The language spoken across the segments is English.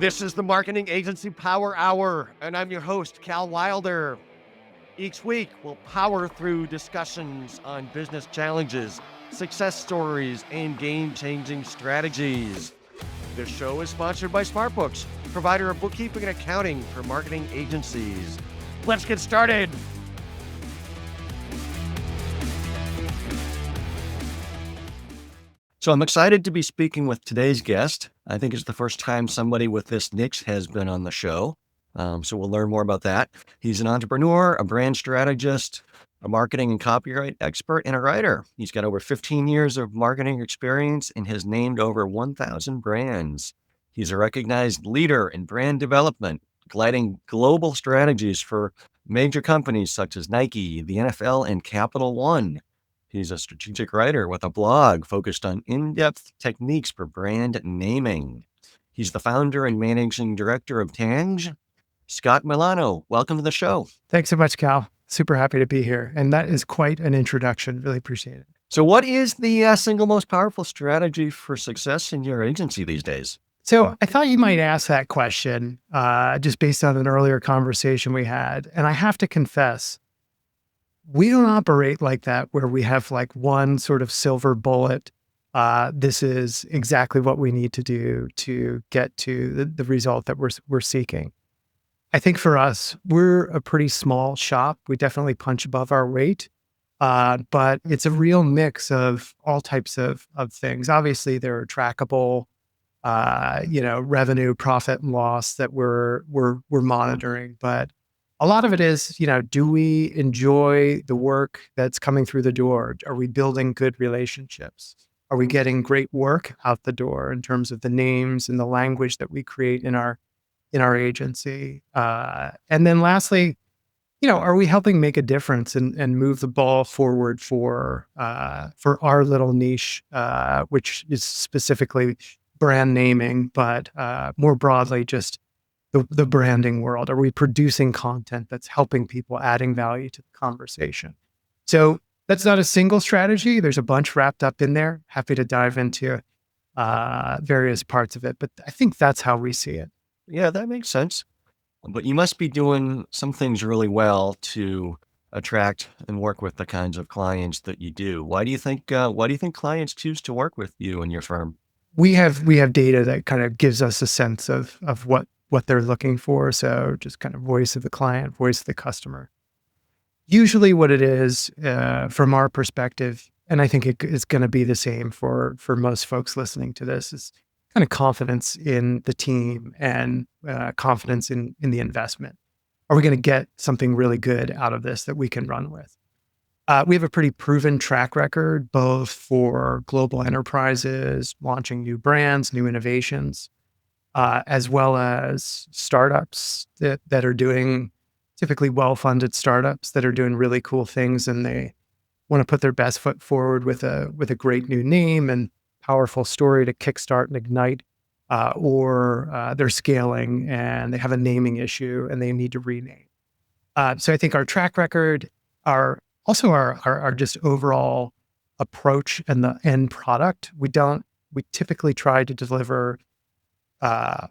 This is the Marketing Agency Power Hour, and I'm your host, Cal Wilder. Each week, we'll power through discussions on business challenges, success stories, and game-changing strategies. This show is sponsored by SmartBooks, provider of bookkeeping and accounting for marketing agencies. Let's get started. So I'm excited to be speaking with today's guest. I think it's the first time somebody with this niche has been on the show. So we'll learn more about that. He's an entrepreneur, a brand strategist, a marketing and copyright expert, and a writer. He's got over 15 years of marketing experience and has named over 1,000 brands. He's a recognized leader in brand development, guiding global strategies for major companies such as Nike, the NFL, and Capital One. He's a strategic writer with a blog focused on in-depth techniques for brand naming. He's the founder and managing director of Tanj. Scott Milano, welcome to the show. Thanks so much, Cal. Super happy to be here. And that is quite an introduction. Really appreciate it. So what is the single most powerful strategy for success in your agency these days? So I thought you might ask that question just based on an earlier conversation we had. And I have to confess, we don't operate like that where we have like one sort of silver bullet. This is exactly what we need to do to get to the result that we're seeking. I think for us, we're a pretty small shop. We definitely punch above our weight, but it's a real mix of all types of things. Obviously, there are trackable, revenue, profit, and loss that we're monitoring, but a lot of it is, do we enjoy the work that's coming through the door? Are we building good relationships? Are we getting great work out the door in terms of the names and the language that we create in our agency? And then lastly, are we helping make a difference and move the ball forward for our little niche, which is specifically brand naming, but more broadly, just the branding world? Are we producing content that's helping people, adding value to the conversation? So that's not a single strategy. There's a bunch wrapped up in there. Happy to dive into various parts of it, but I think that's how we see it. Yeah, that makes sense. But you must be doing some things really well to attract and work with the kinds of clients that you do. Why do you think clients choose to work with you and your firm? We have data that kind of gives us a sense of what they're looking for. So just kind of voice of the client, voice of the customer. Usually what it is from our perspective, and I think it is going to be the same for most folks listening to this, is kind of confidence in the team and confidence in the investment. Are we going to get something really good out of this that we can run with? We have a pretty proven track record, both for global enterprises, launching new brands, new innovations, as well as startups that are doing, typically well-funded startups that are doing really cool things, and they want to put their best foot forward with a great new name and powerful story to kickstart and ignite, or they're scaling and they have a naming issue and they need to rename. So I think our track record, our just overall approach and the end product, we typically try to deliver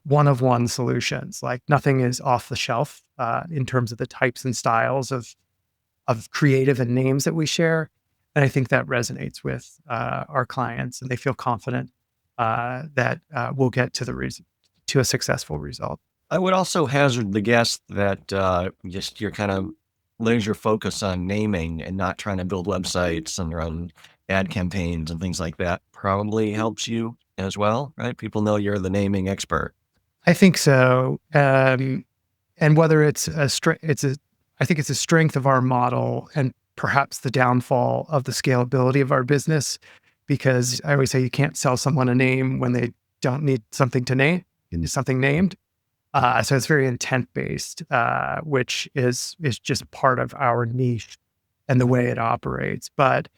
one-of-one solutions. Like nothing is off the shelf in terms of the types and styles of creative and names that we share. And I think that resonates with our clients, and they feel confident that we'll get to a successful result. I would also hazard the guess that just your kind of laser focus on naming and not trying to build websites and run ad campaigns and things like that probably helps you as well, right? People know you're the naming expert. I think so. And whether I think it's a strength of our model and perhaps the downfall of the scalability of our business, because I always say you can't sell someone a name when they don't need something to name, something named. So it's very intent-based, which is just part of our niche and the way it operates. But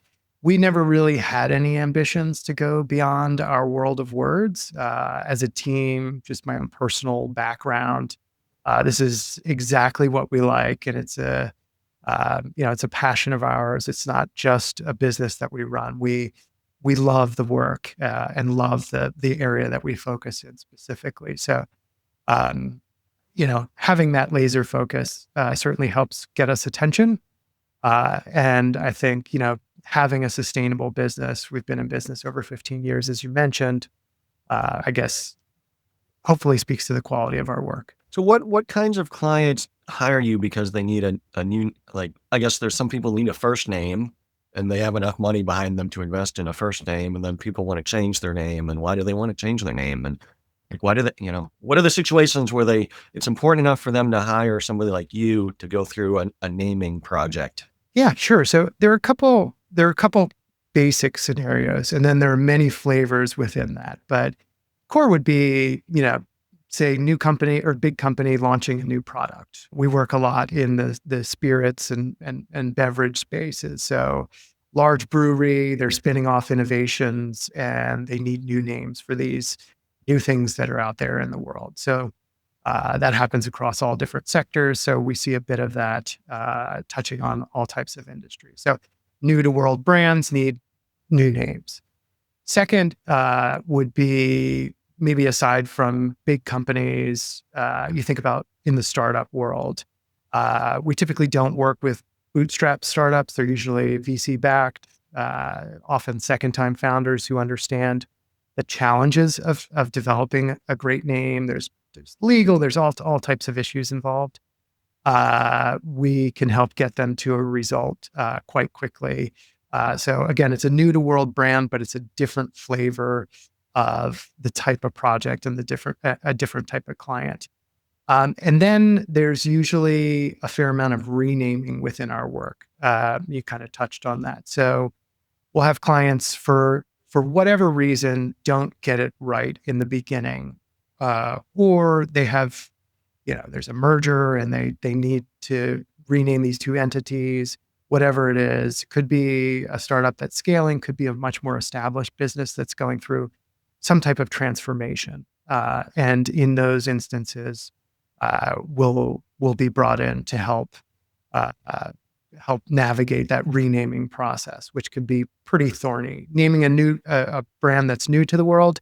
we never really had any ambitions to go beyond our world of words. As a team, just my own personal background, this is exactly what we like, and it's a passion of ours. It's not just a business that we run. We love the work and love the area that we focus in specifically. So Um, Having that laser focus certainly helps get us attention. And I think, having a sustainable business, we've been in business over 15 years, as you mentioned, I guess hopefully speaks to the quality of our work. So what kinds of clients hire you because they need a new, like, I guess there's some people need a first name and they have enough money behind them to invest in a first name, and then people want to change their name, and why do they want to change their name? And like, why do they, what are the situations where it's important enough for them to hire somebody like you to go through a naming project? Yeah, sure. So there are a couple basic scenarios, and then there are many flavors within that. But core would be, say new company or big company launching a new product. We work a lot in the spirits and beverage spaces. So large brewery, they're spinning off innovations and they need new names for these new things that are out there in the world. So that happens across all different sectors. So we see a bit of that touching on all types of industries. So new to world brands need new names. Second would be maybe aside from big companies, you think about in the startup world. We typically don't work with bootstrap startups. They're usually VC backed, often second time founders who understand the challenges of developing a great name. There's legal, there's all types of issues involved. We can help get them to a result quite quickly. So again, it's a new to world brand, but it's a different flavor of the type of project and a different type of client. And then there's usually a fair amount of renaming within our work. You kind of touched on that. So we'll have clients for whatever reason don't get it right in the beginning, or they have, there's a merger and they need to rename these two entities. Whatever it is, could be a startup that's scaling, could be a much more established business that's going through some type of transformation. And in those instances, we'll be brought in to help navigate that renaming process, which could be pretty thorny. Naming a brand that's new to the world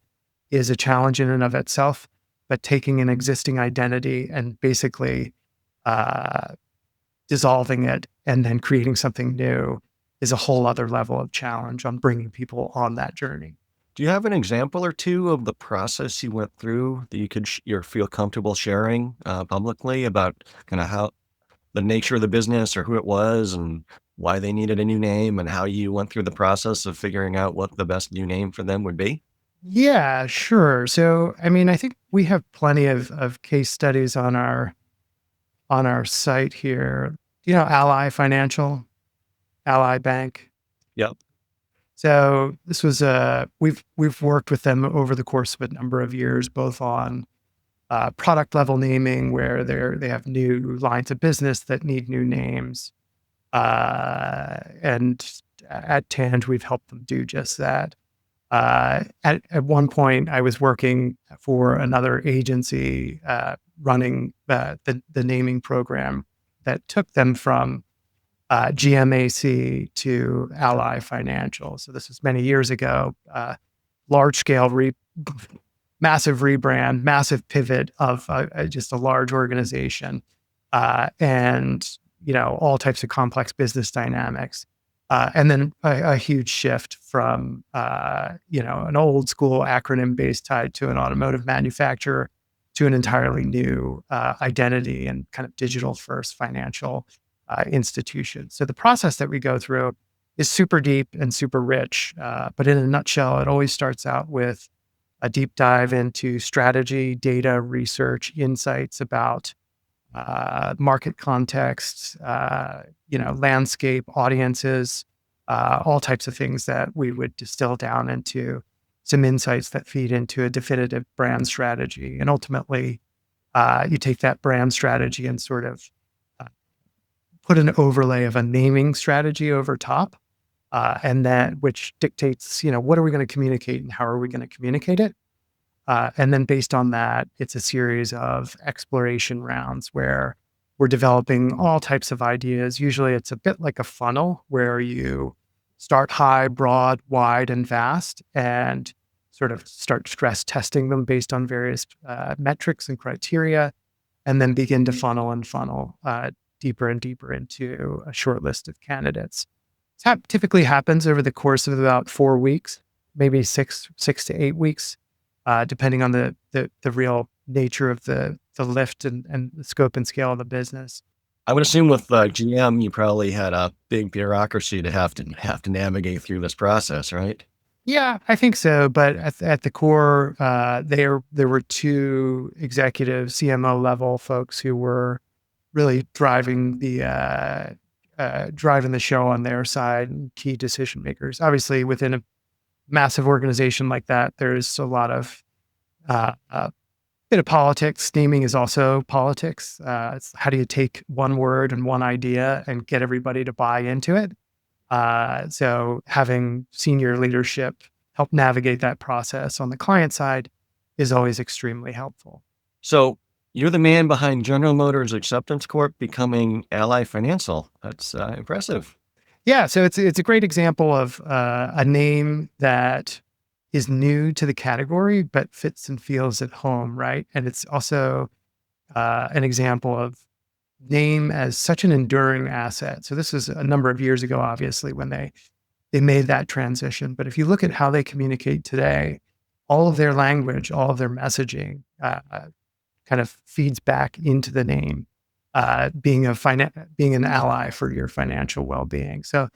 is a challenge in and of itself, but taking an existing identity and basically dissolving it and then creating something new is a whole other level of challenge on bringing people on that journey. Do you have an example or two of the process you went through that you could you feel comfortable sharing publicly about kind of how the nature of the business or who it was and why they needed a new name and how you went through the process of figuring out what the best new name for them would be? Yeah, sure. So, I mean, I think we have plenty of case studies on our site here. Ally Financial, Ally Bank. Yep. So this was we've worked with them over the course of a number of years, both on product level naming, where they have new lines of business that need new names, and at Tanj we've helped them do just that. At one point, I was working for another agency running the naming program that took them from GMAC to Ally Financial. So this was many years ago. Large scale, massive rebrand, massive pivot of just a large organization, and all types of complex business dynamics. And then a huge shift from an old school acronym based tied to an automotive manufacturer to an entirely new identity and kind of digital first financial institution. So the process that we go through is super deep and super rich. But in a nutshell, it always starts out with a deep dive into strategy, data, research, insights about market context, landscape, audiences, all types of things that we would distill down into some insights that feed into a definitive brand strategy. And ultimately, you take that brand strategy and sort of put an overlay of a naming strategy over top, and that which dictates, what are we going to communicate and how are we going to communicate it? And then based on that, it's a series of exploration rounds where we're developing all types of ideas. Usually it's a bit like a funnel where you start high, broad, wide, and vast, and sort of start stress testing them based on various metrics and criteria, and then begin to funnel deeper and deeper into a short list of candidates. Typically happens over the course of about 4 weeks, maybe six to 8 weeks, depending on the real nature of the lift and the scope and scale of the business. I would assume with GM, you probably had a big bureaucracy to have to navigate through this process, right? Yeah, I think so. But at the core, there were two executive CMO level folks who were really driving the show on their side, and key decision makers. Obviously, within a massive organization like that, there's a lot of bit of politics. Naming is also politics. It's how do you take one word and one idea and get everybody to buy into it? So having senior leadership help navigate that process on the client side is always extremely helpful. So you're the man behind General Motors Acceptance Corp becoming Ally Financial. That's impressive. Yeah, so it's a great example of a name that is new to the category but fits and feels at home, right? And it's also an example of name as such an enduring asset. So this was a number of years ago, obviously, when they made that transition. But if you look at how they communicate today, all of their language, all of their messaging kind of feeds back into the name, being an ally for your financial well-being. So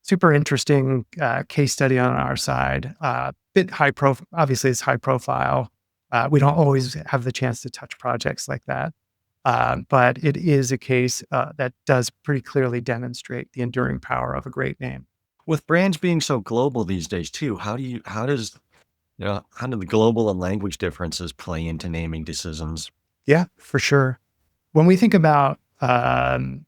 super interesting case study on our side. Bit high profile, obviously it's high profile. We don't always have the chance to touch projects like that. But it is a case that does pretty clearly demonstrate the enduring power of a great name. With brands being so global these days too, how do the global and language differences play into naming decisions? Yeah, for sure. When we think about from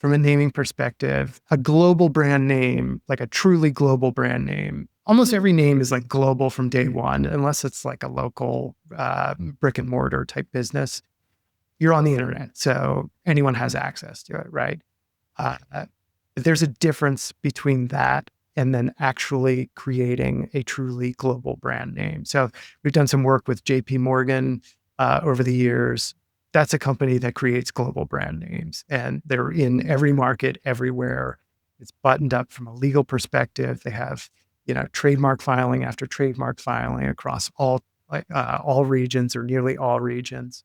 a naming perspective, a global brand name, like a truly global brand name, almost every name is like global from day one, unless it's like a local brick and mortar type business. You're on the internet, so anyone has access to it, right? There's a difference between that and then actually creating a truly global brand name. So we've done some work with JP Morgan over the years. That's a company that creates global brand names, and they're in every market, everywhere. It's buttoned up from a legal perspective. They have, trademark filing after trademark filing across all regions or nearly all regions.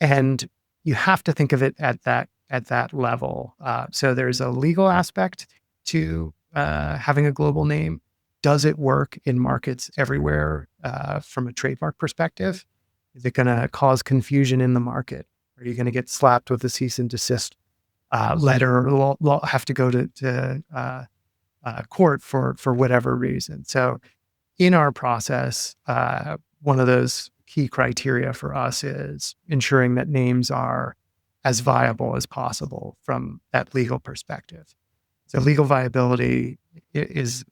And you have to think of it at that level. So there's a legal aspect to having a global name. Does it work in markets everywhere from a trademark perspective? Is it going to cause confusion in the market? Are you going to get slapped with a cease and desist letter, or have to go to court for whatever reason? So in our process, one of those key criteria for us is ensuring that names are as viable as possible from that legal perspective. So legal viability is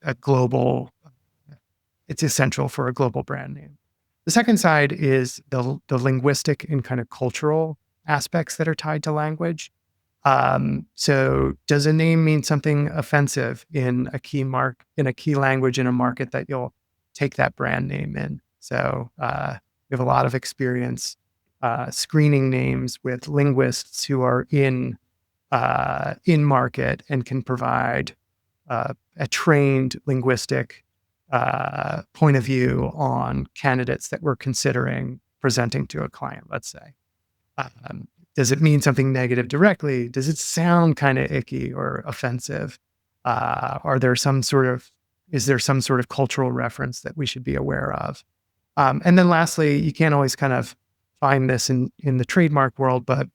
it's essential for a global brand name. The second side is the linguistic and kind of cultural aspects that are tied to language. So does a name mean something offensive in a key language in a market that you'll take that brand name in? So we have a lot of experience screening names with linguists who are in market and can provide a trained linguistic point of view on candidates that we're considering presenting to a client, let's say. Does it mean something negative directly? Does it sound kind of icky or offensive? Is there some sort of cultural reference that we should be aware of? And then lastly, you can't always kind of find this in the trademark world, but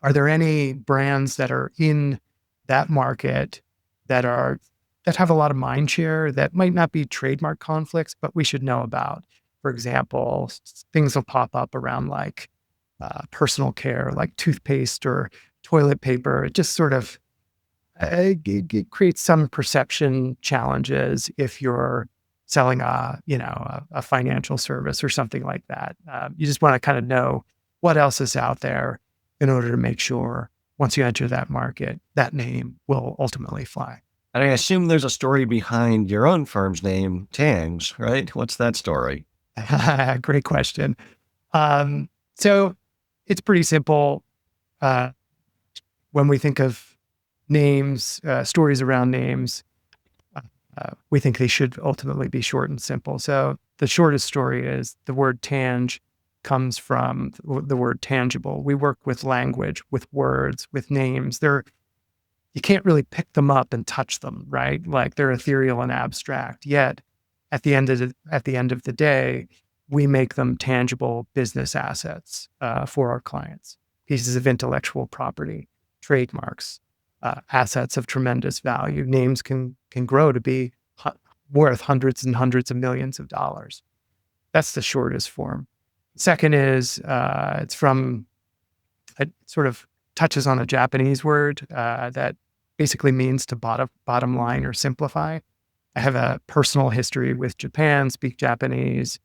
are there any brands that are in that market that have a lot of mind share that might not be trademark conflicts, but we should know about? For example, things will pop up around like personal care, like toothpaste or toilet paper. It just sort of it creates some perception challenges if you're selling a financial service or something like that. You just want to kind of know what else is out there in order to make sure once you enter that market, that name will ultimately fly. And I assume there's a story behind your own firm's name, Tangs, right? What's that story? Great question. So it's pretty simple. Uh, when we think of names, stories around names, we think they should ultimately be short and simple. So the shortest story is the word Tanj comes from the word tangible. We work with language, with words, with names. You can't really pick them up and touch them, right? Like they're ethereal and abstract. Yet at the end of the day, we make them tangible business assets for our clients, pieces of intellectual property, trademarks, assets of tremendous value. Names can grow to be worth hundreds and hundreds of millions of dollars. That's the shortest form. Second is it sort of touches on a Japanese word that basically means to bottom line or simplify. I have a personal history with Japan, speak Japanese,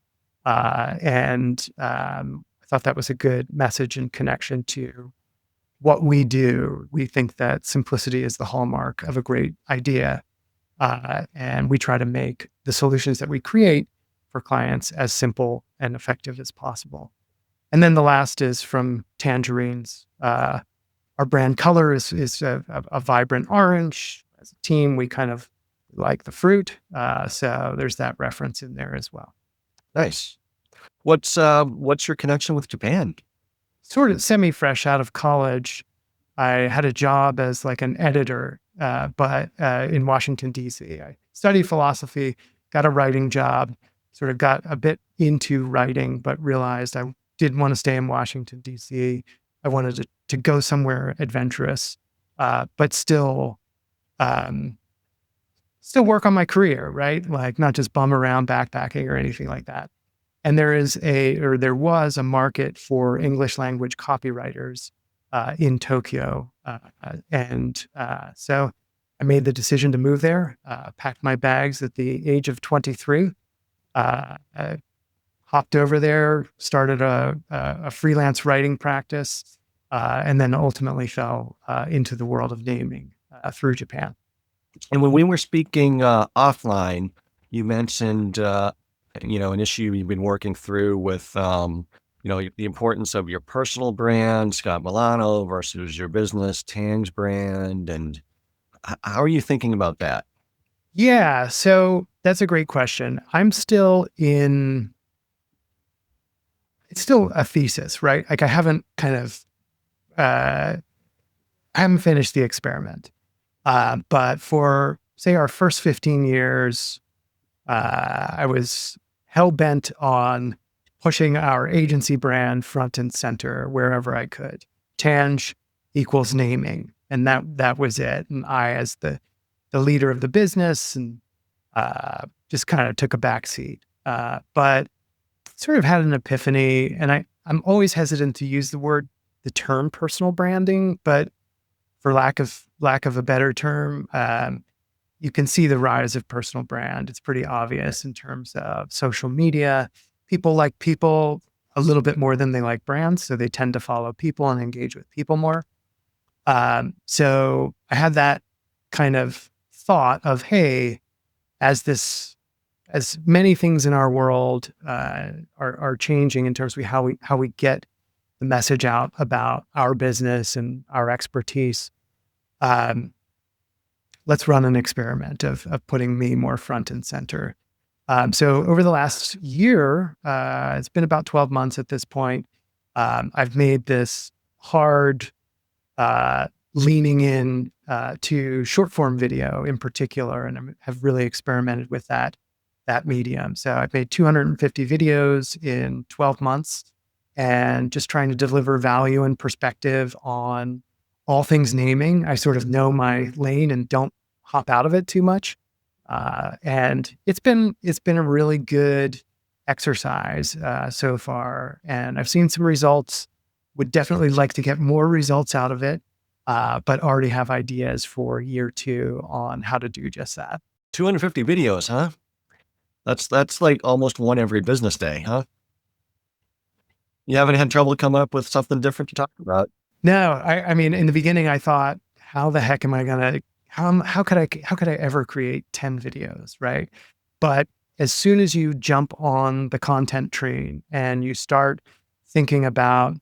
and I thought that was a good message and connection to what we do. We think that simplicity is the hallmark of a great idea, and we try to make the solutions that we create for clients as simple and effective as possible. And then the last is from tangerines. Our brand color is a vibrant orange. As a team, we kind of like the fruit. So there's that reference in there as well. Nice. What's your connection with Japan? Sort of semi-fresh out of college, I had a job as like an editor, but in Washington, D.C. I studied philosophy, got a writing job, sort of got a bit into writing, but realized I didn't want to stay in Washington, D.C. I wanted to go somewhere adventurous, but still work on my career, right? Like not just bum around backpacking or anything like that. And there was a market for English language copywriters in Tokyo. So I made the decision to move there, packed my bags at the age of 23, hopped over there, started a freelance writing practice, and then ultimately fell into the world of naming through Japan. And when we were speaking offline, you mentioned, an issue you've been working through with, the importance of your personal brand, Scott Milano, versus your business, Tang's brand. And how are you thinking about that? Yeah, so that's a great question. It's still a thesis, right? Like I haven't finished the experiment. But for, say, our first 15 years, I was hell-bent on pushing our agency brand front and center wherever I could. Tanj equals naming. And that was it. And I, as the leader of the business, and just kind of took a back seat. But sort of had an epiphany. And I'm always hesitant to use the term personal branding, but for lack of a better term, you can see the rise of personal brand. It's pretty obvious in terms of social media. People like people a little bit more than they like brands, so they tend to follow people and engage with people more. So I had that kind of thought of, hey, as many things in our world are changing in terms of how we get the message out about our business and our expertise, let's run an experiment of putting me more front and center. So over the last year, it's been about 12 months at this point, I've made this hard leaning in to short form video in particular, and I have really experimented with that medium. So I've made 250 videos in 12 months and just trying to deliver value and perspective on all things naming. I sort of know my lane and don't hop out of it too much. And it's been a really good exercise so far, and I've seen some results. Would definitely like to get more results out of it, but already have ideas for year 2 on how to do just that. 250 videos, huh? That's like almost one every business day, huh? You haven't had trouble coming up with something different to talk about? No, I mean, in the beginning, I thought, how the heck am I going to how could I ever create 10 videos, right? But as soon as you jump on the content train and you start thinking about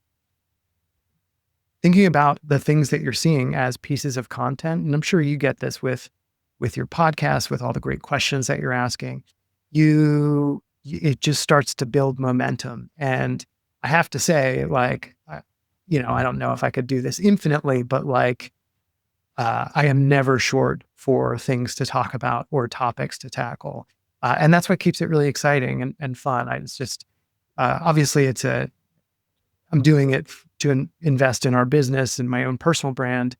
the things that you're seeing as pieces of content, and I'm sure you get this with your podcast, with all the great questions that you're asking, it just starts to build momentum. And I have to say, like, I don't know if I could do this infinitely, but like, I am never short for things to talk about or topics to tackle. And that's what keeps it really exciting and fun. It's just, obviously I'm doing it to invest in our business and my own personal brand.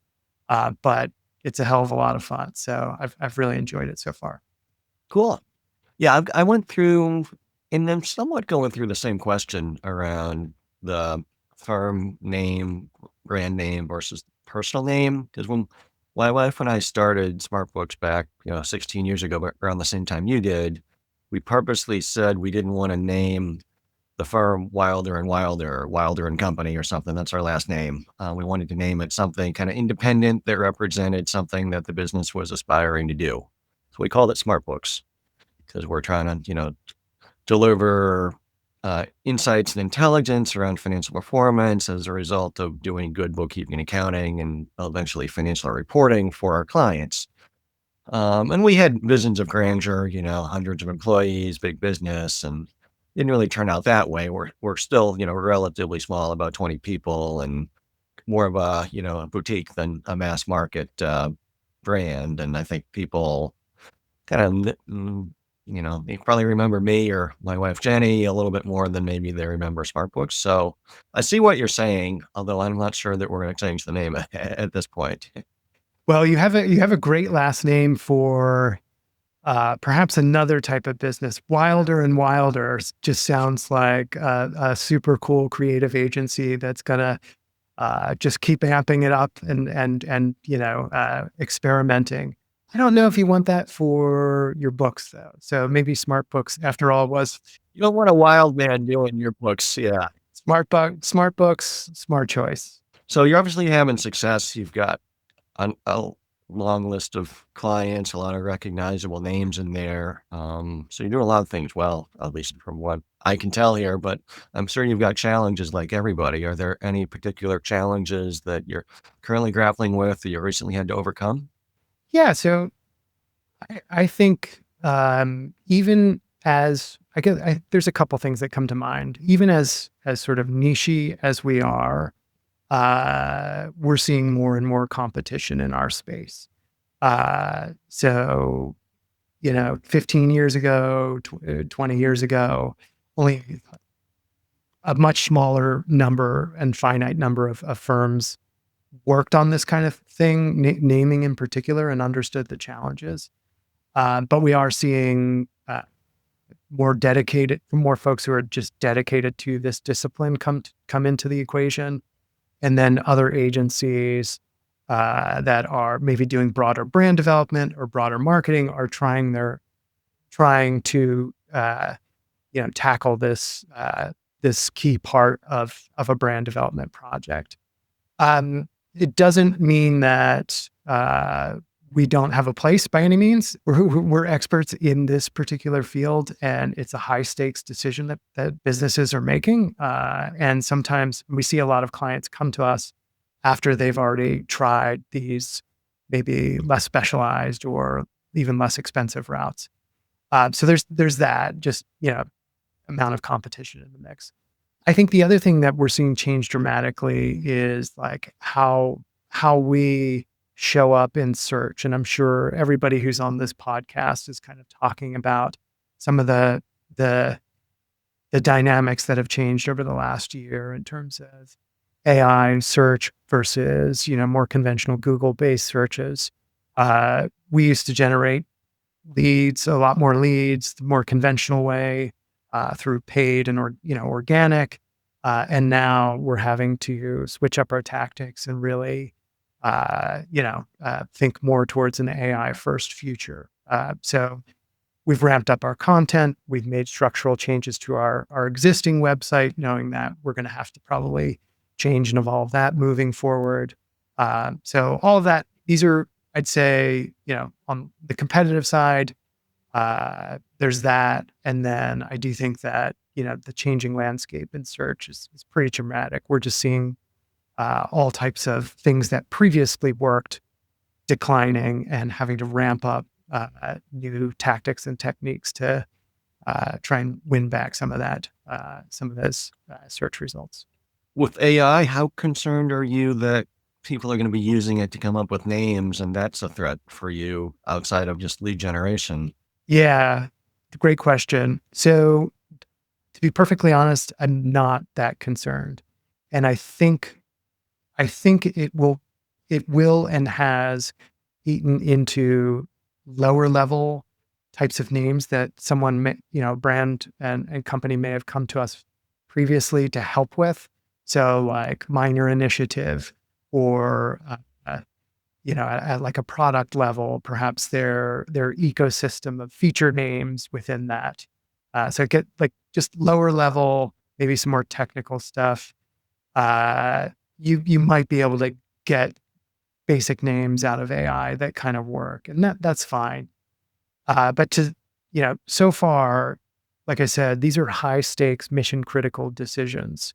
But it's a hell of a lot of fun. So I've really enjoyed it so far. Cool. Yeah, I went through, and I'm somewhat going through the same question around the firm name, brand name versus personal name. Because when my wife and I started SmartBooks back, 16 years ago, but around the same time you did, we purposely said we didn't want to name the firm Wilder and Wilder, or Wilder and Company, or something. That's our last name. We wanted to name it something kind of independent that represented something that the business was aspiring to do. So we called it SmartBooks because we're trying to, deliver insights and intelligence around financial performance as a result of doing good bookkeeping and accounting and eventually financial reporting for our clients. And we had visions of grandeur, hundreds of employees, big business, and didn't really turn out that way. We're still, relatively small, about 20 people, and more of a boutique than a mass market brand. And I think people kind of, they probably remember me or my wife Jenny a little bit more than maybe they remember SmartBooks. So I see what you're saying, although I'm not sure that we're going to change the name at this point. Well, you have a great last name for perhaps another type of business. Wilder and Wilder just sounds like a super cool creative agency that's gonna just keep amping it up and experimenting. I don't know if you want that for your books though. So maybe Smart Books, after all, was You don't want a wild man doing your books. Yeah. Smart Books, smart choice. So you're obviously having success. You've got a long list of clients, a lot of recognizable names in there. So you're doing a lot of things well, at least from what I can tell here, but I'm sure you've got challenges like everybody. Are there any particular challenges that you're currently grappling with that you recently had to overcome? Yeah. So I think even as there's a couple things that come to mind. Even as sort of niche as we are, we're seeing more and more competition in our space. So 15 years ago, 20 years ago, only a much smaller number and finite number of firms worked on this kind of thing, naming in particular, and understood the challenges. But we are seeing more folks who are just dedicated to this discipline come into the equation, and then other agencies that are maybe doing broader brand development or broader marketing are trying to tackle this key part of a brand development project. It doesn't mean that we don't have a place by any means. We're experts in this particular field, and it's a high stakes decision that businesses are making. And sometimes we see a lot of clients come to us after they've already tried these maybe less specialized or even less expensive routes. So there's that just amount of competition in the mix. I think the other thing that we're seeing change dramatically is like how we show up in search. And I'm sure everybody who's on this podcast is kind of talking about some of the dynamics that have changed over the last year in terms of AI search versus, more conventional Google-based searches. We used to generate a lot more leads, the more conventional way, through paid and organic. And now we're having to switch up our tactics and really, think more towards an AI first future. So we've ramped up our content. We've made structural changes to our existing website, knowing that we're going to have to probably change and evolve that moving forward. So all of that, these are I'd say, on the competitive side, there's that. And then I do think that, the changing landscape in search is pretty dramatic. We're just seeing all types of things that previously worked declining and having to ramp up new tactics and techniques to try and win back some of those search results. With AI, how concerned are you that people are going to be using it to come up with names and that's a threat for you outside of just lead generation? Yeah, great question. So, to be perfectly honest, I'm not that concerned, and I think it will and has eaten into lower level types of names that someone may, brand and company may have come to us previously to help with. So like minor initiative or at like a product level, perhaps their ecosystem of feature names within that. So get like just lower level, maybe some more technical stuff. Uh, you might be able to get basic names out of AI that kind of work, and that's fine. But so far, like I said, these are high stakes, mission critical decisions.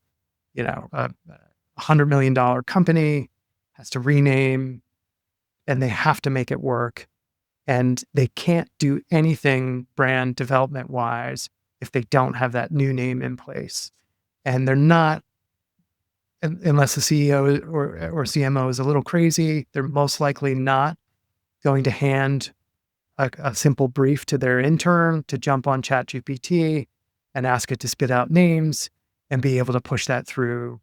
$100 million company has to rename, and they have to make it work, and they can't do anything brand development wise if they don't have that new name in place. And they're not, unless the CEO or CMO is a little crazy, they're most likely not going to hand a simple brief to their intern to jump on ChatGPT and ask it to spit out names and be able to push that through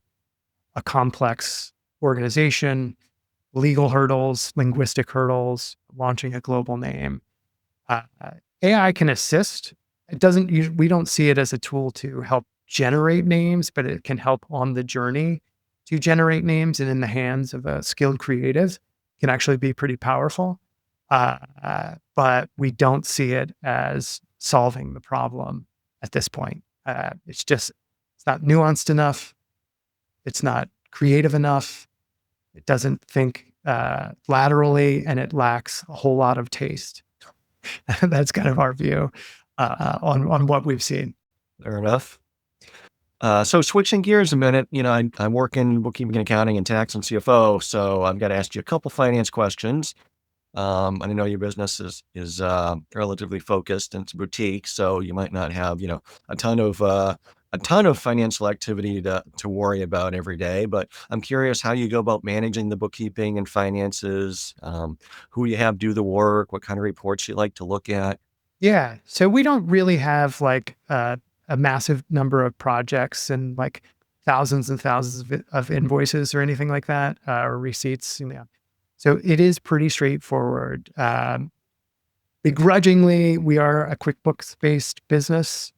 a complex organization, legal hurdles, linguistic hurdles, launching a global name. Uh, AI can assist. It doesn't. We don't see it as a tool to help generate names, but it can help on the journey to generate names, and in the hands of a skilled creative, can actually be pretty powerful. But we don't see it as solving the problem at this point. It's not nuanced enough. It's not creative enough. It doesn't think laterally, and it lacks a whole lot of taste. That's kind of our view on what we've seen. Fair enough. So switching gears a minute, I work in bookkeeping and accounting and tax and CFO, so I've got to ask you a couple finance questions. And I know your business is relatively focused and it's boutique, so you might not have a ton of financial activity to worry about every day. But I'm curious how you go about managing the bookkeeping and finances, who you have do the work, what kind of reports you like to look at. Yeah. So we don't really have like a massive number of projects and like thousands and thousands of invoices or anything like that, or receipts. So it is pretty straightforward. Begrudgingly, we are a QuickBooks based business.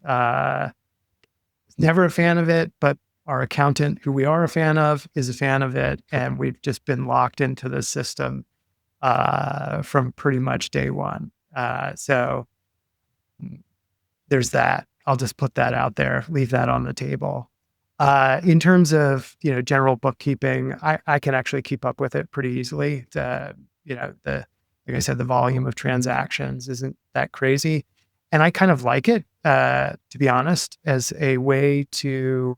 Never a fan of it, but our accountant, who we are a fan of, is a fan of it. And we've just been locked into the system from pretty much day one. So there's that. I'll just put that out there, leave that on the table. In terms of, general bookkeeping, I can actually keep up with it pretty easily. Like I said, the volume of transactions isn't that crazy. And I kind of like it, to be honest, as a way to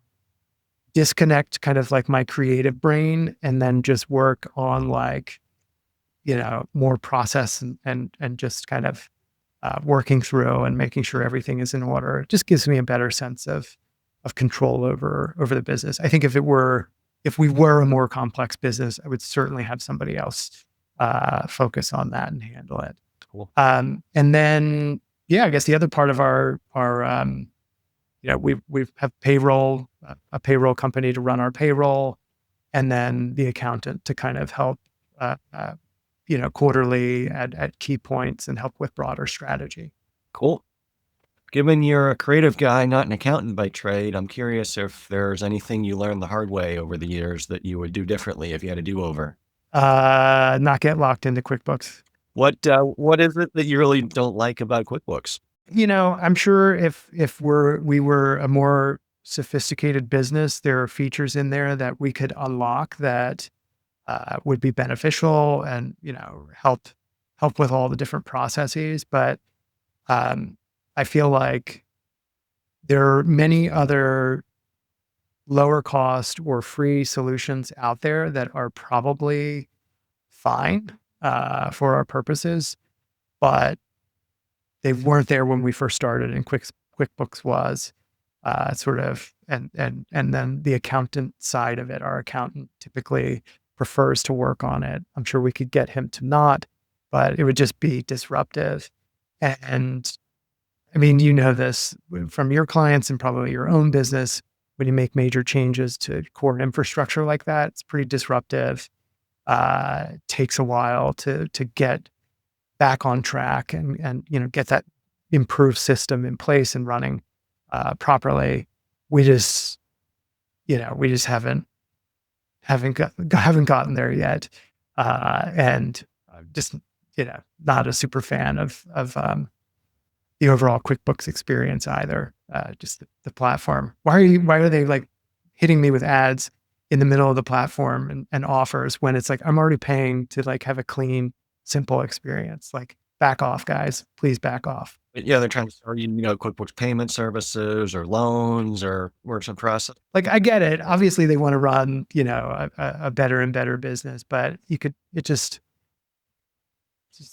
disconnect kind of like my creative brain and then just work on like, more process and just kind of working through and making sure everything is in order. It just gives me a better sense of control over the business. I think if we were a more complex business, I would certainly have somebody else focus on that and handle it. Cool. And then, yeah, I guess the other part of our we have payroll, a payroll company to run our payroll, and then the accountant to kind of help, quarterly at key points and help with broader strategy. Cool. Given you're a creative guy, not an accountant by trade, I'm curious if there's anything you learned the hard way over the years that you would do differently if you had a do-over. Not get locked into QuickBooks. What is it that you really don't like about QuickBooks? I'm sure if we were a more sophisticated business, there are features in there that we could unlock that would be beneficial and, help with all the different processes. But I feel like there are many other lower cost or free solutions out there that are probably fine for our purposes, but they weren't there when we first started, and QuickBooks was sort of, and then the accountant side of it. Our accountant typically prefers to work on it. I'm sure we could get him to not, but it would just be disruptive. And I mean, you know this from your clients and probably your own business. When you make major changes to core infrastructure like that, it's pretty disruptive. Takes a while to get back on track and get that improved system in place and running properly. We just we just haven't gotten there yet, and I'm just not a super fan of the overall QuickBooks experience either. Just the platform. Why are they like hitting me with ads in the middle of the platform and offers when it's like I'm already paying to like have a clean, simple experience? Like back off, guys. Please back off. But yeah, they're trying to start, QuickBooks payment services or loans or works in process. Like I get it. Obviously, they want to run a better and better business, but it's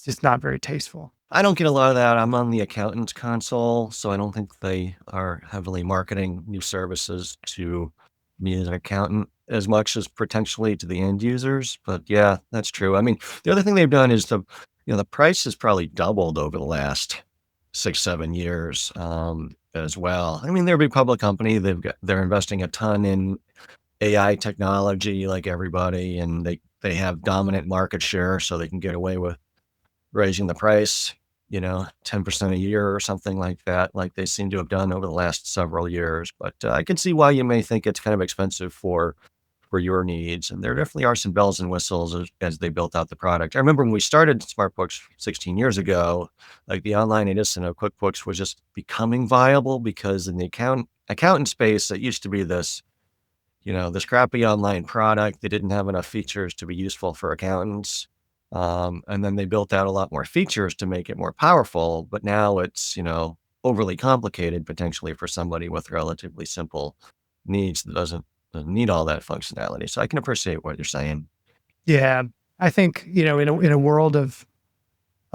just not very tasteful. I don't get a lot of that. I'm on the accountant's console, so I don't think they are heavily marketing new services to me as an accountant as much as potentially to the end users. But yeah, that's true. I mean, the other thing they've done is the price has probably doubled over the last 6, 7 years, as well. I mean, they're a big public company. They're investing a ton in AI technology like everybody, and they have dominant market share, so they can get away with raising the price, 10% a year or something like that, like they seem to have done over the last several years. But I can see why you may think it's kind of expensive for your needs. And there definitely are some bells and whistles as they built out the product. I remember when we started SmartBooks 16 years ago, like the online edition of QuickBooks was just becoming viable because in the accountant space, it used to be this crappy online product. They didn't have enough features to be useful for accountants. And then they built out a lot more features to make it more powerful, but now it's, overly complicated potentially for somebody with relatively simple needs that doesn't need all that functionality. So I can appreciate what you're saying. Yeah, I think in a world of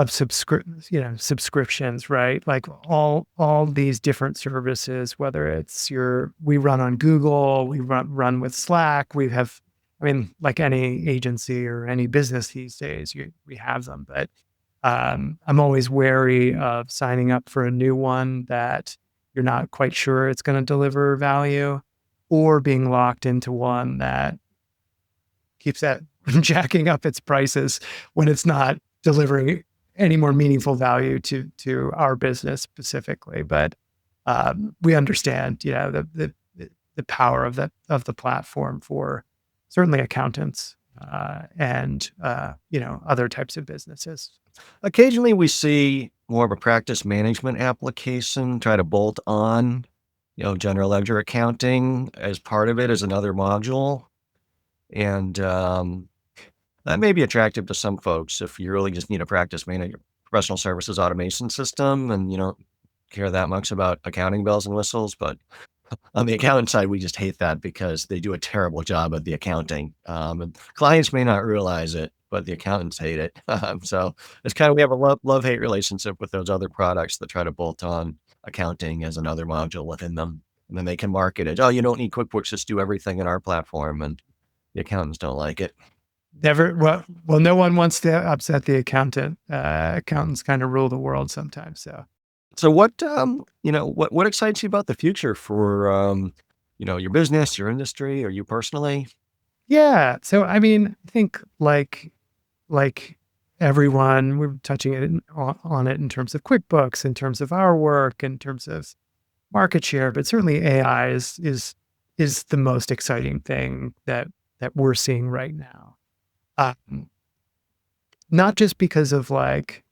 subscriptions, right? Like all these different services, whether it's we run on Google, we run with Slack, I mean, like any agency or any business these days, we have them. But I'm always wary of signing up for a new one that you're not quite sure it's going to deliver value, or being locked into one that keeps that jacking up its prices when it's not delivering any more meaningful value to our business specifically. But we understand, the power of the platform for certainly accountants and other types of businesses. Occasionally we see more of a practice management application try to bolt on, general ledger accounting as part of it as another module. And that may be attractive to some folks if you really just need a practice manager, professional services automation system, and you don't care that much about accounting bells and whistles. But on the accountant side, we just hate that because they do a terrible job at the accounting. And clients may not realize it, but the accountants hate it. So it's kind of, we have a love-hate relationship with those other products that try to bolt on accounting as another module within them. And then they can market it. Oh, you don't need QuickBooks, just do everything in our platform. And the accountants don't like it. Never. Well, no one wants to upset the accountant. Accountants kind of rule the world sometimes. So what excites you about the future for, your business, your industry, or you personally? Yeah. So, I mean, I think like everyone, we're touching on it in terms of QuickBooks, in terms of our work, in terms of market share, but certainly AI is the most exciting thing that we're seeing right now. Not just because of like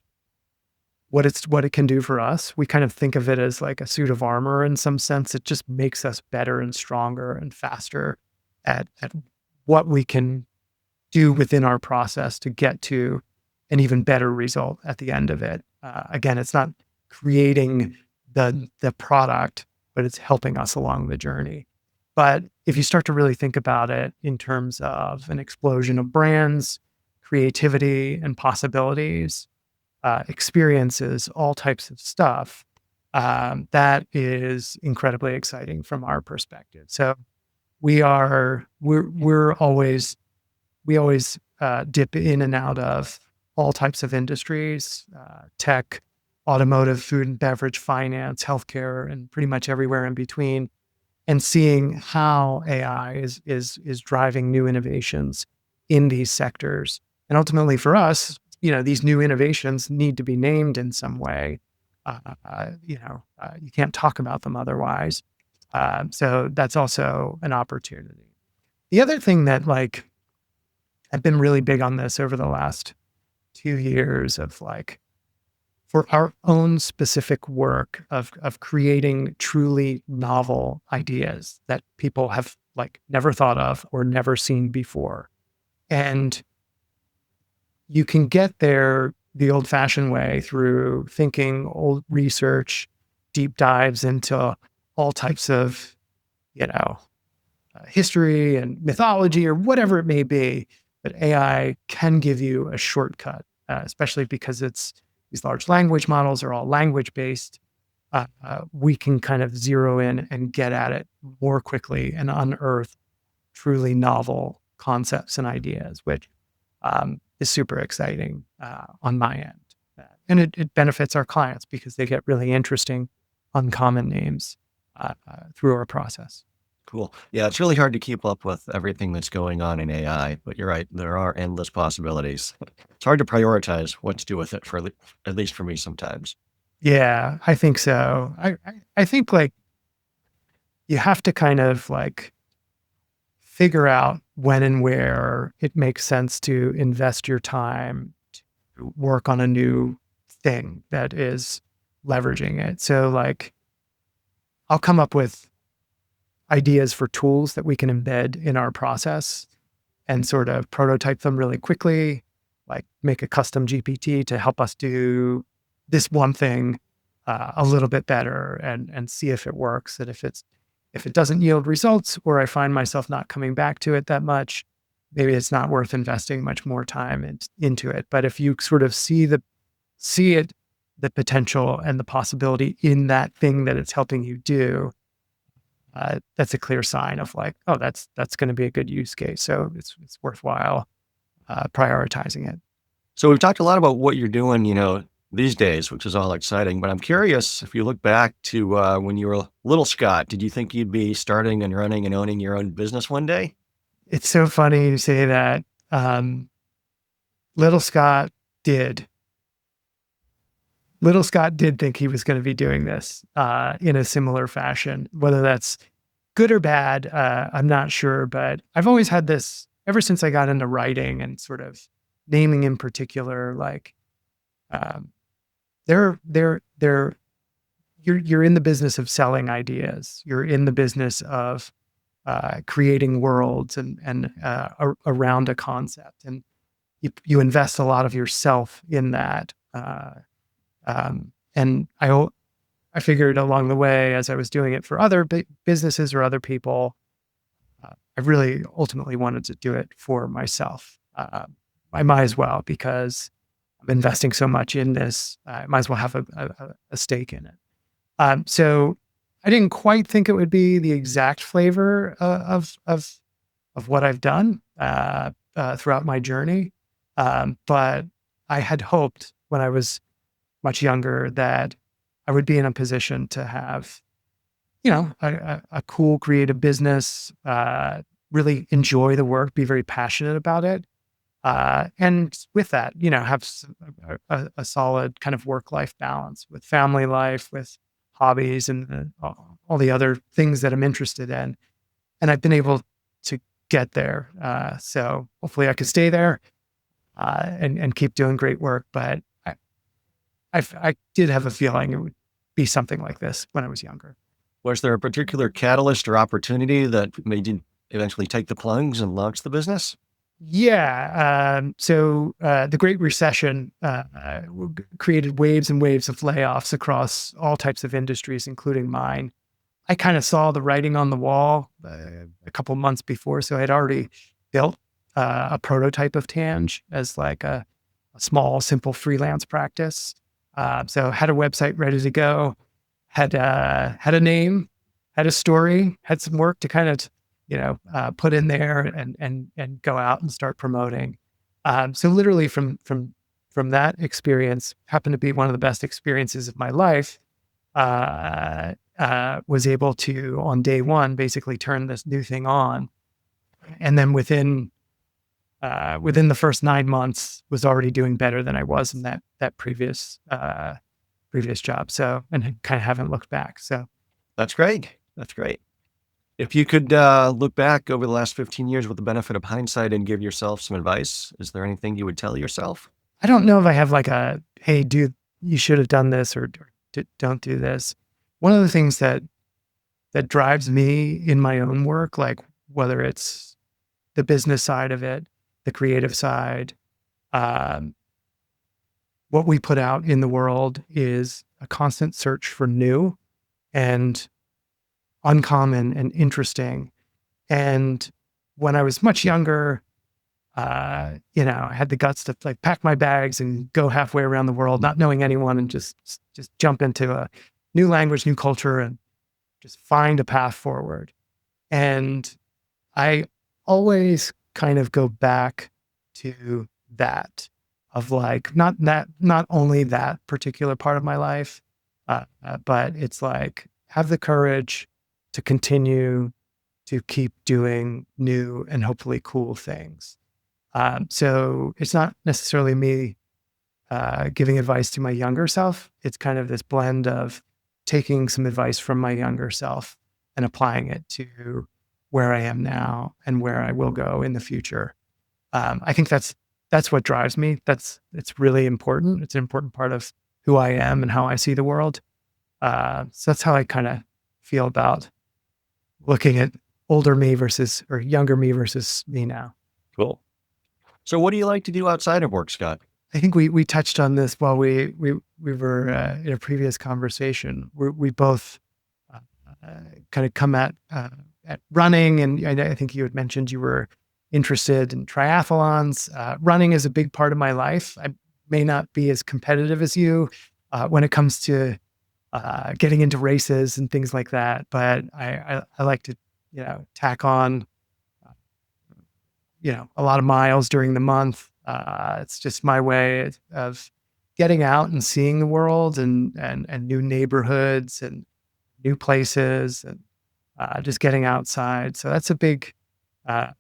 what it can do for us. We kind of think of it as like a suit of armor in some sense. It just makes us better and stronger and faster at what we can do within our process to get to an even better result at the end of it. Again, it's not creating the product, but it's helping us along the journey. But if you start to really think about it in terms of an explosion of brands, creativity and possibilities, experiences, all types of stuff, that is incredibly exciting from our perspective. So we're always we always dip in and out of all types of industries, tech, automotive, food and beverage, finance, healthcare, and pretty much everywhere in between, and seeing how AI is driving new innovations in these sectors. And ultimately for us, these new innovations need to be named in some way. You can't talk about them otherwise. So that's also an opportunity. The other thing that I've been really big on this over the last 2 years of for our own specific work of creating truly novel ideas that people have never thought of or never seen before. And you can get there the old fashioned way through thinking, old research, deep dives into all types of, history and mythology or whatever it may be. But AI can give you a shortcut, especially because these large language models are all language based. We can kind of zero in and get at it more quickly and unearth truly novel concepts and ideas, which is super exciting on my end. And it benefits our clients because they get really interesting, uncommon names through our process. Cool. Yeah, it's really hard to keep up with everything that's going on in AI, but you're right. There are endless possibilities. It's hard to prioritize what to do with it at least for me sometimes. Yeah, I think so. I think you have to kind of figure out when and where it makes sense to invest your time to work on a new thing that is leveraging it. So I'll come up with ideas for tools that we can embed in our process and sort of prototype them really quickly, make a custom GPT to help us do this one thing a little bit better and see if it works. And if it doesn't yield results, or I find myself not coming back to it that much, maybe it's not worth investing much more time into it. But if you sort of see the potential and the possibility in that thing that it's helping you do, that's a clear sign of oh, that's going to be a good use case. So it's worthwhile prioritizing it. So we've talked a lot about what you're doing, these days, which is all exciting, but I'm curious if you look back to when you were little Scott, did you think you'd be starting and running and owning your own business one day? It's so funny to say that. Little Scott did. Little Scott did think he was going to be doing this in a similar fashion. Whether that's good or bad, I'm not sure. But I've always had this ever since I got into writing and sort of naming in particular. You're in the business of selling ideas. You're in the business of creating worlds and around a concept, and you invest a lot of yourself in that. And I figured along the way, as I was doing it for other businesses or other people, I really ultimately wanted to do it for myself. I might as well, because I'm investing so much in this. I might as well have a stake in it. So I didn't quite think it would be the exact flavor of what I've done throughout my journey, but I had hoped when I was much younger that I would be in a position to have, a cool creative business, really enjoy the work, be very passionate about it. And with that, have a solid kind of work-life balance with family life, with hobbies and all the other things that I'm interested in. And I've been able to get there. So hopefully I can stay there and keep doing great work. But I did have a feeling it would be something like this when I was younger. Was there a particular catalyst or opportunity that made you eventually take the plunge and launch the business? Yeah. The Great Recession created waves and waves of layoffs across all types of industries, including mine. I kind of saw the writing on the wall a couple months before, so I'd already built a prototype of Tanj as like a small, simple freelance practice. So had a website ready to go, had a name, had a story, had some work to kind of put in there and go out and start promoting. So literally from that experience, happened to be one of the best experiences of my life. Was able to on day one basically turn this new thing on, and then within the first 9 months was already doing better than I was in that previous job. So, and kind of haven't looked back. So That's great. That's great. If you could look back over the last 15 years with the benefit of hindsight and give yourself some advice, is there anything you would tell yourself? I don't know if I have like a, hey, dude, you should have done this, or don't do this. One of the things that drives me in my own work, like whether it's the business side of it, the creative side, um, what we put out in the world is a constant search for new and uncommon and interesting. And when I was much younger, I had the guts to like pack my bags and go halfway around the world, not knowing anyone, and just jump into a new language, new culture, and just find a path forward. And I always kind of go back to that of like not only that particular part of my life, but it's like have the courage to continue to keep doing new and hopefully cool things. So it's not necessarily me giving advice to my younger self. It's kind of this blend of taking some advice from my younger self and applying it to where I am now and where I will go in the future. I think that's what drives me. It's really important. It's an important part of who I am and how I see the world. So that's how I kind of feel about looking at older me versus or younger me versus me now. Cool. So what do you like to do outside of work, Scott? I think we touched on this while we were in a previous conversation. We both kind of come at running, and I think you had mentioned you were interested in triathlons. Running is a big part of my life. I may not be as competitive as you when it comes to getting into races and things like that, but I like to tack on a lot of miles during the month. It's just my way of getting out and seeing the world and new neighborhoods and new places and just getting outside. So that's a big part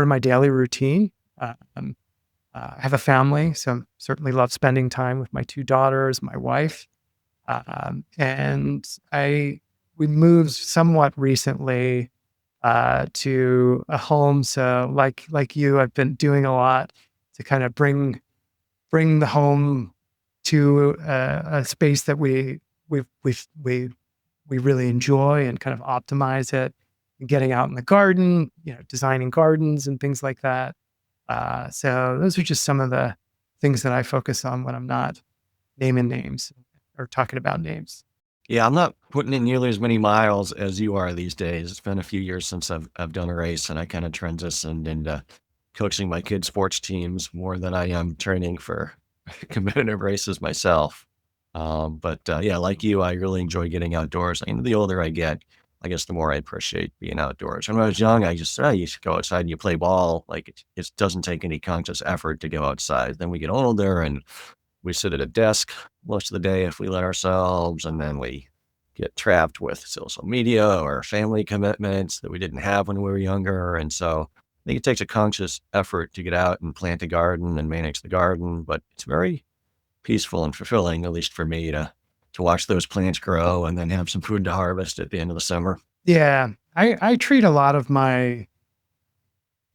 of my daily routine. I have a family, so certainly love spending time with my two daughters, my wife, and we moved somewhat recently to a home. So like you, I've been doing a lot to kind of bring the home to a space that we really enjoy and kind of optimize it. And getting out in the garden, designing gardens and things like that. So those are just some of the things that I focus on when I'm not naming names or talking about names. Yeah, I'm not putting in nearly as many miles as you are these days. It's been a few years since I've done a race, and I kind of transitioned into coaching my kids' sports teams more than I am training for competitive races myself. But yeah, like you, I really enjoy getting outdoors. And the older I get, I guess the more I appreciate being outdoors. When I was young, I just you should go outside and you play ball. Like it doesn't take any conscious effort to go outside. Then we get older and we sit at a desk most of the day if we let ourselves, and then we get trapped with social media or family commitments that we didn't have when we were younger. And so I think it takes a conscious effort to get out and plant a garden and manage the garden, but it's very peaceful and fulfilling, at least for me, to watch those plants grow and then have some food to harvest at the end of the summer. Yeah, I treat a lot of my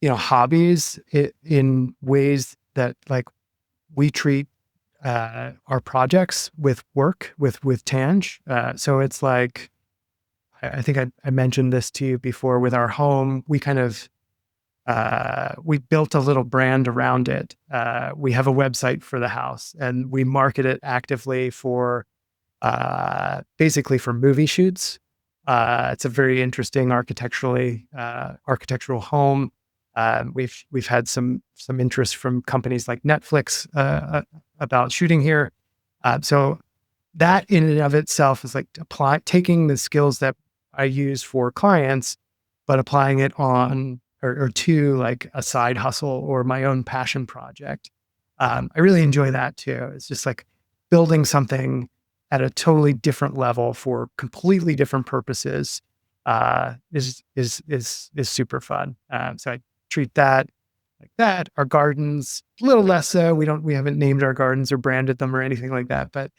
hobbies in ways that like we treat our projects with work with Tanj. So it's like I think I mentioned this to you before with our home. We kind of We built a little brand around it. We have a website for the house, and we market it actively for basically for movie shoots. It's a very interesting architectural home. We've had some interest from companies like Netflix about shooting here. So that in and of itself is like taking the skills that I use for clients, but applying it on or to like a side hustle or my own passion project. I really enjoy that too. It's just like building something at a totally different level for completely different purposes is super fun. So I treat that like that. Our gardens, a little less so. We haven't named our gardens or branded them or anything like that, but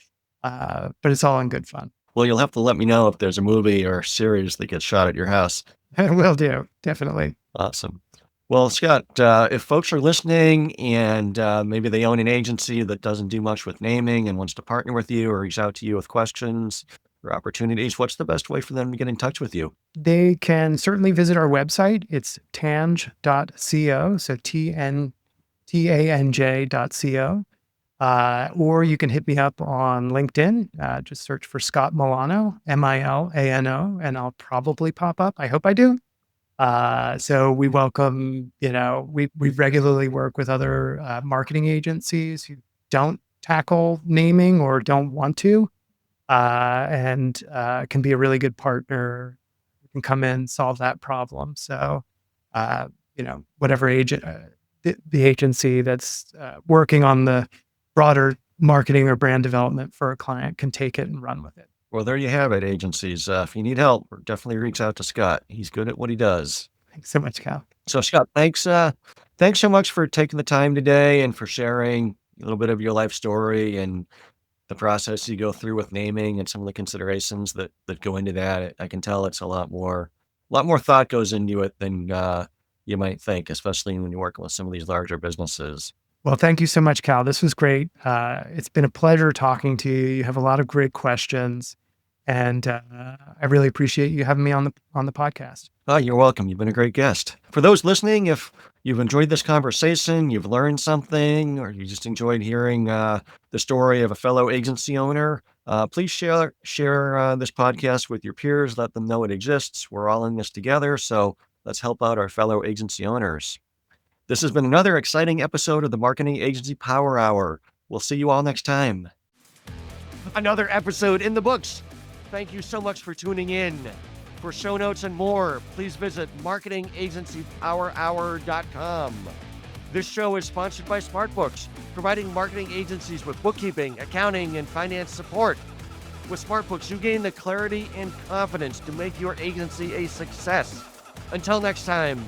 it's all in good fun. Well, you'll have to let me know if there's a movie or a series that gets shot at your house. Will do, definitely. Awesome. Well, Scott, if folks are listening and maybe they own an agency that doesn't do much with naming and wants to partner with you or reach out to you with questions or opportunities, what's the best way for them to get in touch with you? They can certainly visit our website. It's tanj.co, so TANJ.co. Or you can hit me up on LinkedIn. Just search for Scott Milano, Milano, and I'll probably pop up. I hope I do. So we welcome, we regularly work with other marketing agencies who don't tackle naming or don't want to, and can be a really good partner. We can come in, solve that problem. So, whatever the agency that's working on the broader marketing or brand development for a client can take it and run with it. Well, there you have it, agencies. If you need help, definitely reach out to Scott. He's good at what he does. Thanks so much, Cal. So, Scott, thanks so much for taking the time today and for sharing a little bit of your life story and the process you go through with naming and some of the considerations that go into that. I can tell it's a lot more thought goes into it than you might think, especially when you're working with some of these larger businesses. Well, thank you so much, Cal. This was great. It's been a pleasure talking to you. You have a lot of great questions, and I really appreciate you having me on the podcast. Oh, you're welcome. You've been a great guest. For those listening, if you've enjoyed this conversation, you've learned something, or you just enjoyed hearing the story of a fellow agency owner, please share this podcast with your peers. Let them know it exists. We're all in this together, so let's help out our fellow agency owners. This has been another exciting episode of the Marketing Agency Power Hour. We'll see you all next time. Another episode in the books. Thank you so much for tuning in. For show notes and more, please visit marketingagencypowerhour.com. This show is sponsored by SmartBooks, providing marketing agencies with bookkeeping, accounting, and finance support. With SmartBooks, you gain the clarity and confidence to make your agency a success. Until next time.